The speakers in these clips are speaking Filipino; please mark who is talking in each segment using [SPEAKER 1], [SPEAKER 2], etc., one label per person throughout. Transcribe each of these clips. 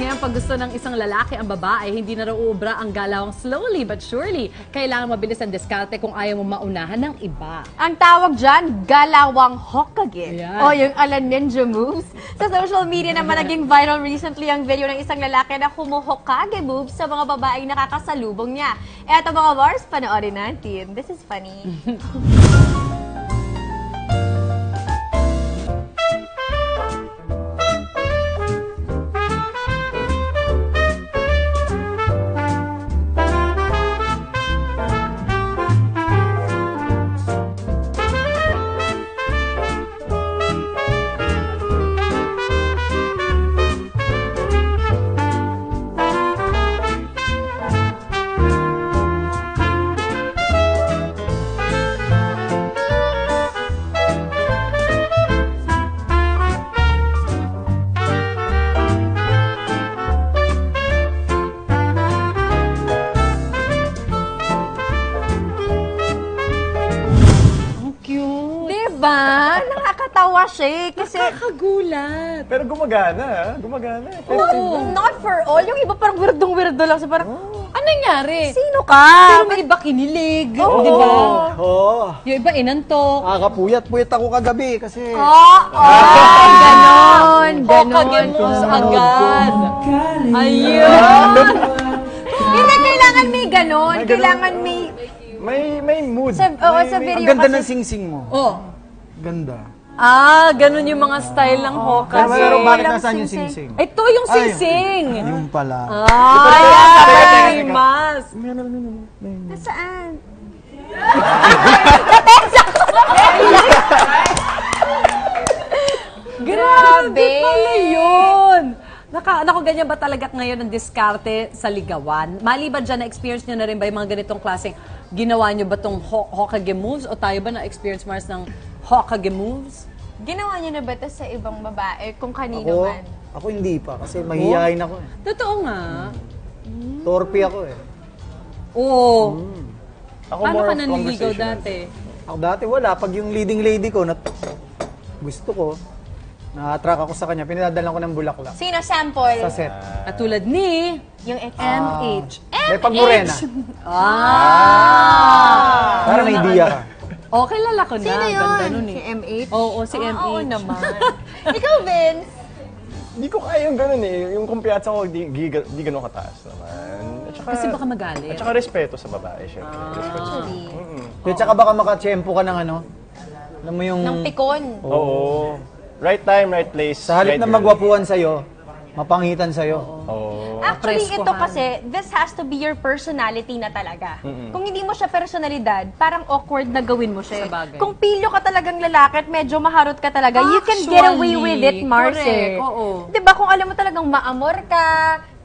[SPEAKER 1] ngayon, pag gusto ng isang lalaki ang babae, hindi na raw uubra ang galawang slowly but surely. Kailangan mabilis ang diskarte kung ayaw mo maunahan ng iba.
[SPEAKER 2] Ang tawag dyan, galawang Hokage.
[SPEAKER 1] Ayan.
[SPEAKER 2] O yung ala ninja moves. Sa social media naman naging viral recently ang video ng isang lalaki na humuhokage moves sa mga babaeng nakakasalubong niya. Eto mga Mars, panoorin natin. This is funny. Diba? Nakakatawa siya kasi...
[SPEAKER 1] Nakakagulat.
[SPEAKER 3] Pero gumagana, ha? Gumagana.
[SPEAKER 2] Not for all. Yung iba parang weirdong-weirdo lang. So parang,
[SPEAKER 1] Ano nangyari?
[SPEAKER 2] sino ka?
[SPEAKER 1] Pero may iba kinilig, di ba?
[SPEAKER 4] Oo.
[SPEAKER 1] Yung iba inantok.
[SPEAKER 4] Nakakapuyat-puyat ako kagabi kasi...
[SPEAKER 2] Ganon.
[SPEAKER 1] Hokage moves agad. Ayun.
[SPEAKER 2] Hindi, kailangan may ganon. Kailangan may...
[SPEAKER 3] May mood.
[SPEAKER 2] Sa video
[SPEAKER 4] Ang ganda
[SPEAKER 2] kasi...
[SPEAKER 4] ng sing-sing mo.
[SPEAKER 1] Oh.
[SPEAKER 4] Ganda.
[SPEAKER 1] Ganun yung mga style ng Hokage.
[SPEAKER 4] Pero bakit
[SPEAKER 2] walang
[SPEAKER 4] nasaan yung
[SPEAKER 2] sing-sing?
[SPEAKER 4] sing-sing?
[SPEAKER 1] Ito yung sing-sing.
[SPEAKER 4] Yung pala.
[SPEAKER 1] Ay, mas.
[SPEAKER 2] Saan?
[SPEAKER 1] Grabe pala yun. Naku, ganyan ba talaga ngayon ang diskarte sa ligawan? Maliban dyan, na-experience nyo na rin ba yung mga ganitong klaseng ginawa nyo ba itong Hokage moves? O tayo ba na-experience, Mars, ng Hokage moves?
[SPEAKER 2] Ginawa niyo na ba ito sa ibang babae? Kung kanino man?
[SPEAKER 4] Ako hindi pa kasi mahihayin ako eh.
[SPEAKER 1] Totoo nga.
[SPEAKER 4] Torpe ako eh.
[SPEAKER 1] Oo.
[SPEAKER 3] Ako
[SPEAKER 1] Paano
[SPEAKER 3] more
[SPEAKER 1] ka
[SPEAKER 3] of
[SPEAKER 1] nanliligaw
[SPEAKER 3] conversational.
[SPEAKER 1] dati?
[SPEAKER 4] Ako dati wala. Pag yung leading lady ko, gusto ko, na-attract ako sa kanya, pinadala ko ng bulaklak.
[SPEAKER 2] Sino sample?
[SPEAKER 4] Sa set.
[SPEAKER 1] Katulad ni
[SPEAKER 2] Yung ex.
[SPEAKER 1] MH.
[SPEAKER 4] May pagmurena. Para may idea ka.
[SPEAKER 1] Oh, kilala ko na.
[SPEAKER 2] Sino
[SPEAKER 1] Ganda
[SPEAKER 2] yun?
[SPEAKER 1] nun
[SPEAKER 2] Si
[SPEAKER 1] eh.
[SPEAKER 2] MH?
[SPEAKER 1] Oo, si MH.
[SPEAKER 2] Oo naman. Ikaw, Vince?
[SPEAKER 3] Hindi ko kaya yung ganun eh. Yung kumpiyansa ko, di ganun kataas naman. At saka,
[SPEAKER 1] Kasi baka magalit.
[SPEAKER 3] At saka respeto sa babae, syempre.
[SPEAKER 2] Actually.
[SPEAKER 4] At saka baka makatsyempo ka ng ano, alam mo yung...
[SPEAKER 2] Ng pikon.
[SPEAKER 3] Oo. Right time, right place.
[SPEAKER 4] Sa halip
[SPEAKER 3] right
[SPEAKER 4] na
[SPEAKER 3] girl.
[SPEAKER 4] magwapuan sa'yo, mapangitan sa'yo.
[SPEAKER 3] Oo.
[SPEAKER 2] Actually,
[SPEAKER 1] Mapreskohan.
[SPEAKER 2] ito kasi, this has to be your personality na talaga. Kung hindi mo siya personalidad, parang awkward na gawin mo siya.
[SPEAKER 1] Sabagay.
[SPEAKER 2] Kung pilyo ka talagang lalaki at medyo maharot ka talaga, you can get away with it, Marce.
[SPEAKER 1] Correct, oo.
[SPEAKER 2] Diba, kung alam mo talagang maamor ka,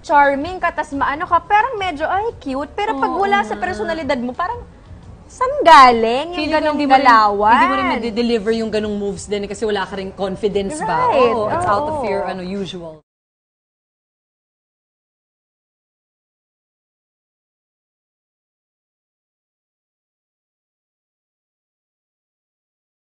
[SPEAKER 2] charming ka, tas maano ka, parang medyo, ay, cute. Pero pag wala sa personalidad mo, parang, saan galing yung
[SPEAKER 1] Feeling ko
[SPEAKER 2] ganong
[SPEAKER 1] hindi mo rin-
[SPEAKER 2] galawan?
[SPEAKER 1] Hindi mo rin ma-deliver yung ganong moves din kasi wala ka rin confidence ba?
[SPEAKER 2] Right,
[SPEAKER 1] Oo, it's out
[SPEAKER 2] oo.
[SPEAKER 1] of your usual.